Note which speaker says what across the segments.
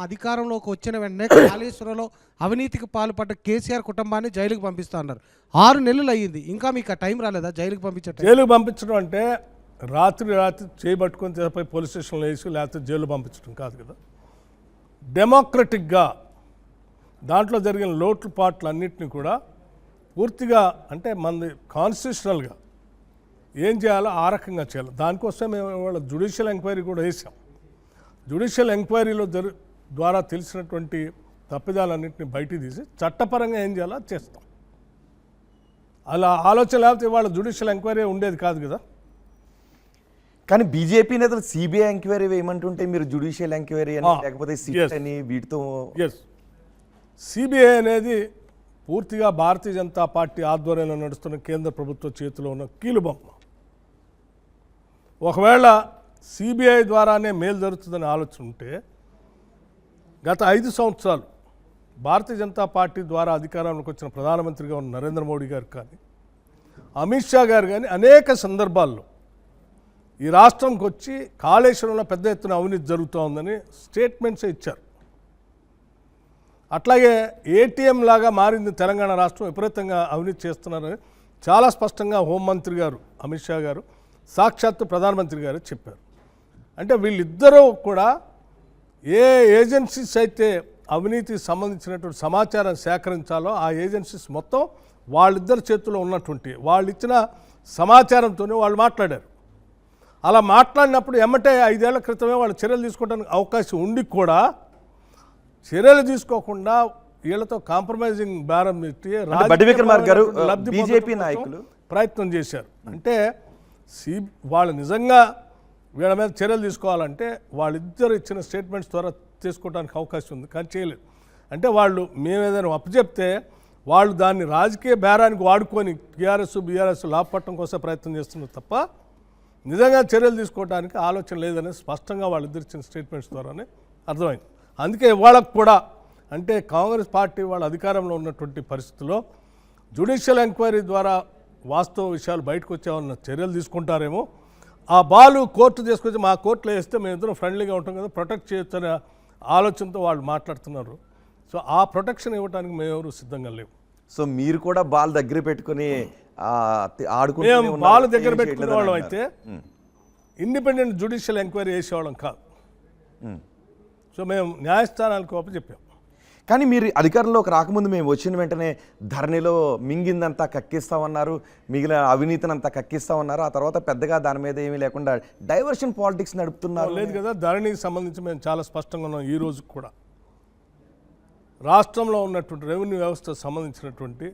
Speaker 1: అధికారంలోకి వచ్చిన వెంటనే కాళేశ్వరంలో అవినీతికి పాల్పడ్డ కేసీఆర్ కుటుంబాన్ని జైలుకి పంపిస్తా అన్నారు. 6 నెలలు అయ్యింది, ఇంకా మీకు టైం రాలేదా జైలుకి పంపించడం?
Speaker 2: జైలుకి పంపించడం అంటే రాత్రి చేయబట్టుకొని తీసుకుపోయి పోలీస్ స్టేషన్లో వేసి లేకపోతే జైలు పంపించడం కాదు కదా. డెమోక్రటిక్గా దాంట్లో జరిగిన లోటుపాట్లు అన్నింటినీ కూడా పూర్తిగా అంటే మనది కాన్స్టిట్యూషనల్గా ఏం చేయాలో ఆ రకంగా చేయాలి. దానికోసం మేము ఇవాళ జ్యుడిషియల్ ఎంక్వైరీ కూడా వేసాం. జ్యుడిషియల్ ఎంక్వైరీలో ద్వారా తెలిసినటువంటి తప్పిదాలన్నింటినీ బయటికి తీసి చట్టపరంగా ఏం చేయాలో చేస్తాం. అలా ఆలోచన లేకపోతే ఇవాళ జ్యుడిషియల్ ఎంక్వైరీ ఉండేది కాదు కదా.
Speaker 3: కానీ బీజేపీ నేతలు సిబిఐ ఎంక్వైరీ వేయమంటుంటే మీరు జ్యుడిషియల్ ఎంక్వైరీ అని లేకపోతే సిట్ అని వీటితో
Speaker 2: సిబిఐ అనేది పూర్తిగా భారతీయ జనతా పార్టీ ఆధ్వర్యంలో నడుస్తున్న కేంద్ర ప్రభుత్వ చేతిలో ఉన్న కీలుబొమ్మ. ఒకవేళ సిబిఐ ద్వారానే మేలు జరుగుతుందని ఆలోచన ఉంటే గత 5 సంవత్సరాలు భారతీయ జనతా పార్టీ ద్వారా అధికారంలోకి వచ్చిన ప్రధానమంత్రిగా ఉన్న నరేంద్ర మోడీ గారు కానీ అమిత్ షా గారు కానీ అనేక సందర్భాల్లో ఈ రాష్ట్రంకి వచ్చి కాళేశ్వరంలో పెద్ద ఎత్తున అవినీతి జరుగుతోందని స్టేట్మెంట్స్ ఇచ్చారు. అట్లాగే ఏటీఎం లాగా మారింది తెలంగాణ రాష్ట్రం, విపరీతంగా అవినీతి చేస్తున్నారని చాలా స్పష్టంగా హోంమంత్రి గారు అమిత్ షా గారు సాక్షాత్తు ప్రధానమంత్రి గారు చెప్పారు. అంటే వీళ్ళిద్దరూ కూడా ఏ ఏజెన్సీస్ అయితే అవినీతికి సంబంధించినటువంటి సమాచారం సేకరించాలో ఆ ఏజెన్సీస్ మొత్తం వాళ్ళిద్దరి చేతుల్లో ఉన్నటువంటి వాళ్ళు ఇచ్చిన సమాచారంతోనే వాళ్ళు మాట్లాడారు. అలా మాట్లాడినప్పుడు ఎమ్మటే 5 ఏళ్ల క్రితమే వాళ్ళు చర్యలు తీసుకోవడానికి అవకాశం ఉండి కూడా చర్యలు తీసుకోకుండా వీళ్ళతో కాంప్రమైజింగ్ బేరం పెట్టి
Speaker 3: బీజేపీ నాయకులు
Speaker 2: ప్రయత్నం చేశారు. అంటే వాళ్ళు నిజంగా వీళ్ళ మీద చర్యలు తీసుకోవాలంటే వాళ్ళిద్దరు ఇచ్చిన స్టేట్మెంట్స్ ద్వారా తీసుకోవడానికి అవకాశం ఉంది, కానీ చేయలేదు. అంటే వాళ్ళు మేము ఏదైనా అప్పచెప్తే వాళ్ళు దాన్ని రాజకీయ బేరానికి వాడుకొని బీఆర్ఎస్ లాభపట్టడం కోసం ప్రయత్నం చేస్తున్నారు తప్ప నిజంగా చర్యలు తీసుకోవడానికి ఆలోచన లేదని స్పష్టంగా వాళ్ళిద్దరు ఇచ్చిన స్టేట్మెంట్స్ ద్వారానే అర్థమైంది. అందుకే వాళ్ళకు కూడా అంటే కాంగ్రెస్ పార్టీ వాళ్ళ అధికారంలో ఉన్నటువంటి పరిస్థితుల్లో జ్యుడిషియల్ ఎంక్వైరీ ద్వారా వాస్తవ విషయాలు బయటకు వచ్చామన్న చర్యలు తీసుకుంటారేమో. ఆ బాలు కోర్టు తీసుకొచ్చి మా కోర్టులో వేస్తే మేము ఇద్దరం ఫ్రెండ్లీగా ఉంటాం కదా, ప్రొటెక్ట్ చేయొచ్చు అనే ఆలోచనతో వాళ్ళు మాట్లాడుతున్నారు. సో ఆ ప్రొటెక్షన్ ఇవ్వడానికి మేము సిద్ధంగా లేవు.
Speaker 3: సో మీరు కూడా బాల్ దగ్గర పెట్టుకుని
Speaker 2: మేము బాల్ దగ్గర పెట్టుకునే వాళ్ళం అయితే ఇండిపెండెంట్ జ్యుడిషియల్ ఎంక్వైరీ చేసేవాళ్ళం కాదు. సో మేము న్యాయస్థానాలకు చెప్పాం.
Speaker 3: కానీ మీరు అధికారంలోకి రాకముందు మేము వచ్చిన వెంటనే ధరణిలో మింగిందంతా కక్కిస్తామన్నారు, మిగిలిన అవినీతినంతా కక్కిస్తామన్నారు. ఆ తర్వాత పెద్దగా దాని మీద ఏమీ లేకుండా డైవర్షన్ పాలిటిక్స్ నడుపుతున్నారు.
Speaker 2: లేదు కదా, ధరణికి సంబంధించి మేము చాలా స్పష్టంగా ఉన్నాం. ఈ రోజు కూడా రాష్ట్రంలో ఉన్నటువంటి రెవెన్యూ వ్యవస్థకు సంబంధించినటువంటి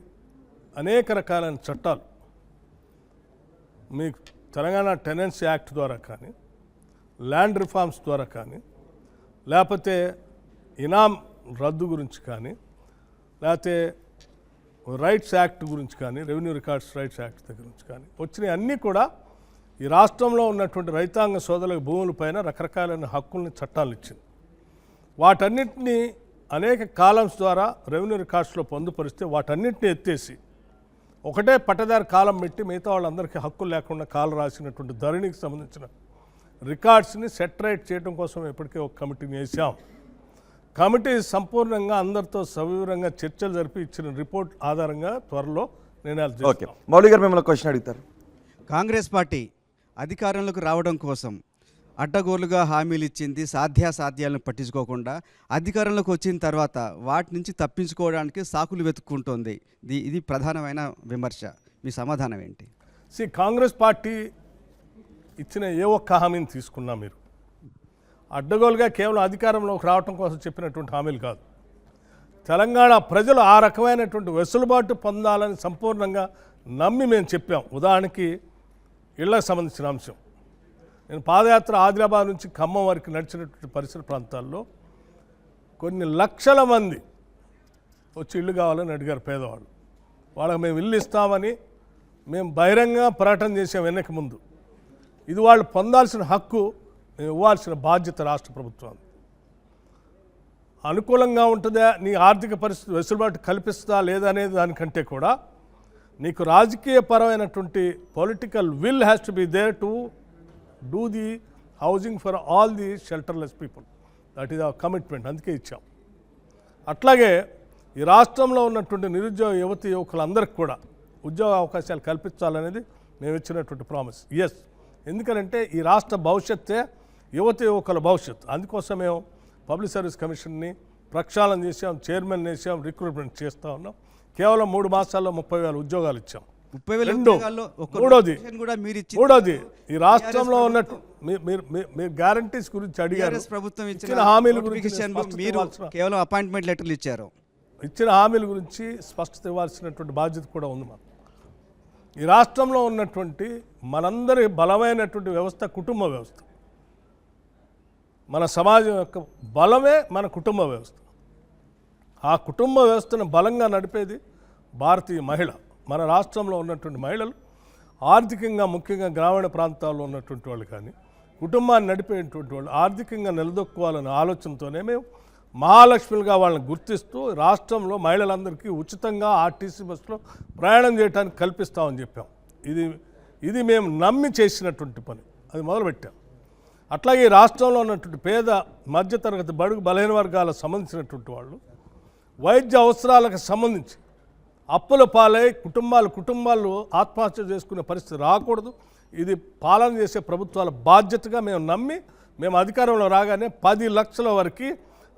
Speaker 2: అనేక రకాలైన చట్టాలు మీకు తెలంగాణ టెనెన్సీ యాక్ట్ ద్వారా కానీ, ల్యాండ్ రిఫార్మ్స్ ద్వారా కానీ, లేకపోతే ఇనాం రద్దు గురించి కానీ, లేకపోతే రైట్స్ యాక్ట్ గురించి కానీ, రెవెన్యూ రికార్డ్స్ రైట్స్ యాక్ట్ దగ్గర నుంచి కానీ వచ్చినాయి అన్నీ కూడా ఈ రాష్ట్రంలో ఉన్నటువంటి రైతాంగ సోదరుల భూములపైన రకరకాలైన హక్కుల్ని చట్టాలు ఇచ్చింది. వాటన్నిటినీ అనేక కాలమ్స్ ద్వారా రెవెన్యూ రికార్డ్స్లో పొందుపరిస్తే వాటన్నిటిని ఎత్తేసి ఒకటే పట్టదారి కాలం పెట్టి మిగతా వాళ్ళందరికీ హక్కులు లేకుండా కాలు రాసినటువంటి ధరణికి సంబంధించిన రికార్డ్స్ని సెటరేట్ చేయడం కోసం ఇప్పటికే ఒక కమిటీని వేసాం. కమిటీ సంపూర్ణంగా అందరితో సవివరంగా చర్చలు జరిపి ఇచ్చిన రిపోర్ట్ ఆధారంగా త్వరలో నిర్ణయాలు చేస్తాం.
Speaker 3: మౌలి గారు మిమ్మల్ని క్వశ్చన్ అడుగుతారు.
Speaker 4: కాంగ్రెస్ పార్టీ అధికారంలోకి రావడం కోసం అడ్డగోలుగా హామీలు ఇచ్చింది, సాధ్యాసాధ్యాలను పట్టించుకోకుండా అధికారంలోకి వచ్చిన తర్వాత వాటి నుంచి తప్పించుకోవడానికి సాకులు వెతుక్కుంటోంది. ఇది ప్రధానమైన విమర్శ. మీ సమాధానం ఏంటి?
Speaker 2: కాంగ్రెస్ పార్టీ ఇచ్చిన ఏ ఒక్క హామీని తీసుకున్నా మీరు అడ్డగోలుగా కేవలం అధికారంలోకి రావటం కోసం చెప్పినటువంటి హామీలు కాదు. తెలంగాణ ప్రజలు ఆ రకమైనటువంటి వెసులుబాటు పొందాలని సంపూర్ణంగా నమ్మి మేము చెప్పాం. ఉదాహరణకి ఇళ్లకు సంబంధించిన అంశం, నేను పాదయాత్ర ఆదిలాబాద్ నుంచి ఖమ్మం వరకు నడిచినటువంటి పరిసర ప్రాంతాల్లో కొన్ని లక్షల మంది వచ్చి ఇల్లు కావాలని అడిగారు పేదవాళ్ళు. వాళ్ళకి మేము ఇల్లు ఇస్తామని మేము బహిరంగ ప్రకటన చేసాం ఎన్నిక ముందు. ఇది వాళ్ళు పొందాల్సిన హక్కు, మేము ఇవ్వాల్సిన బాధ్యత రాష్ట్ర ప్రభుత్వం. అనుకూలంగా ఉంటుందా, నీ ఆర్థిక పరిస్థితి వెసులుబాటు కల్పిస్తుందా లేదా అనేది దానికంటే కూడా నీకు రాజకీయపరమైనటువంటి political will has to be there to do the housing for all the షెల్టర్లెస్ people. That is our commitment, అందుకే ఇచ్చాం. అట్లాగే ఈ రాష్ట్రంలో ఉన్నటువంటి నిరుద్యోగ యువతి యువకులందరికీ కూడా ఉద్యోగ అవకాశాలు కల్పించాలనేది మేము ఇచ్చినటువంటి ప్రామిస్. ఎస్, ఎందుకంటే ఈ రాష్ట్ర భవిష్యత్తే యువతి యువకుల భవిష్యత్తు. అందుకోసం మేము పబ్లిక్ సర్వీస్ కమిషన్ని ప్రక్షాళన చేసాం, చైర్మన్ వేసాం, రిక్రూట్మెంట్ చేస్తూ ఉన్నాం. కేవలం 3 మాసాల్లో 30,000 ఉద్యోగాలు ఇచ్చాం.
Speaker 4: 30,000
Speaker 2: రెండు,
Speaker 4: ఉద్యోగాల్లో ఒక్క
Speaker 2: మూడోది
Speaker 4: notification కూడా మీరు ఇచ్చింది.
Speaker 2: మూడోది ఈ రాష్ట్రంలో ఉన్నట్టు మీరు గ్యారంటీస్ గురించి అడిగారు.
Speaker 4: TRS ప్రభుత్వం
Speaker 2: ఇచ్చిన హామీల గురించి
Speaker 4: notification లో
Speaker 2: స్పష్టత
Speaker 4: మీరు
Speaker 2: ఇవ్వాల్సిన-
Speaker 4: కేవలం అపాయింట్మెంట్ లెటర్లు ఇచ్చారు.
Speaker 2: ఇచ్చిన హామీల గురించి స్పష్టత ఇవ్వాల్సినటువంటి బాధ్యత కూడా ఉంది మాకు. ఈ రాష్ట్రంలో ఉన్నటువంటి మనందరి బలమైనటువంటి వ్యవస్థ కుటుంబ వ్యవస్థ. మన సమాజం యొక్క బలమే మన కుటుంబ వ్యవస్థ. ఆ కుటుంబ వ్యవస్థను బలంగా నడిపేది భారతీయ మహిళ. మన రాష్ట్రంలో ఉన్నటువంటి మహిళలు ఆర్థికంగా, ముఖ్యంగా గ్రామీణ ప్రాంతాల్లో ఉన్నటువంటి వాళ్ళు కానీ కుటుంబాన్ని నడిపేటువంటి వాళ్ళు ఆర్థికంగా నిలదొక్కుకోవాలనే ఆలోచనతోనే మేము మహాలక్ష్మిలుగా వాళ్ళని గుర్తిస్తూ రాష్ట్రంలో మహిళలందరికీ ఉచితంగా ఆర్టీసీ బస్సులో ప్రయాణం చేయడానికి కల్పిస్తామని చెప్పాం. ఇది మేము నమ్మి చేసినటువంటి పని, అది మొదలుపెట్టాం. అట్లాగే ఈ రాష్ట్రంలో ఉన్నటువంటి పేద మధ్యతరగతి బడుగు బలహీన వర్గాలకు సంబంధించినటువంటి వాళ్ళు వైద్య అవసరాలకు సంబంధించి అప్పుల పాలై కుటుంబాలు ఆత్మహత్య చేసుకునే పరిస్థితి రాకూడదు. ఇది పాలన చేసే ప్రభుత్వాల బాధ్యతగా మేము నమ్మి మేము అధికారంలో రాగానే 10 లక్షల వరకు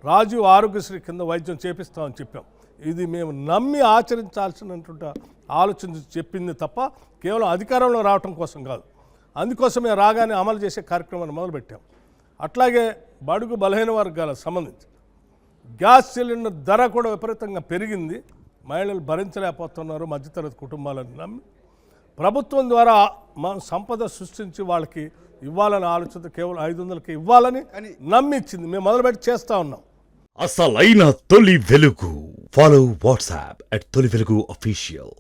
Speaker 2: రాజీవ్ ఆరోగ్యశ్రీ కింద వైద్యం చేపిస్తామని చెప్పాం. ఇది మేము నమ్మి ఆచరించాల్సినటువంటి ఆలోచన చెప్పింది తప్ప కేవలం అధికారంలో రావటం కోసం కాదు. అందుకోసమే రాగానే అమలు చేసే కార్యక్రమాన్ని మొదలుపెట్టాం. అట్లాగే బడుగు బలహీన వర్గాలకు సంబంధించి గ్యాస్ సిలిండర్ ధర కూడా విపరీతంగా పెరిగింది. మహిళలు భరించలేకపోతున్నారు. మధ్యతరగతి కుటుంబాలను నమ్మి ప్రభుత్వం ద్వారా మనం సంపద సృష్టించి వాళ్ళకి ఇవ్వాలని ఆలోచన కేవలం 500కి ఇవ్వాలని నమ్మిచ్చింది. మేము మొదలుపెట్టి చేస్తూ ఉన్నాం.
Speaker 5: అసలైన తొలి వెలుగు. ఫాలో వాట్సాప్ @తొలి వెలుగు అఫీషియల్.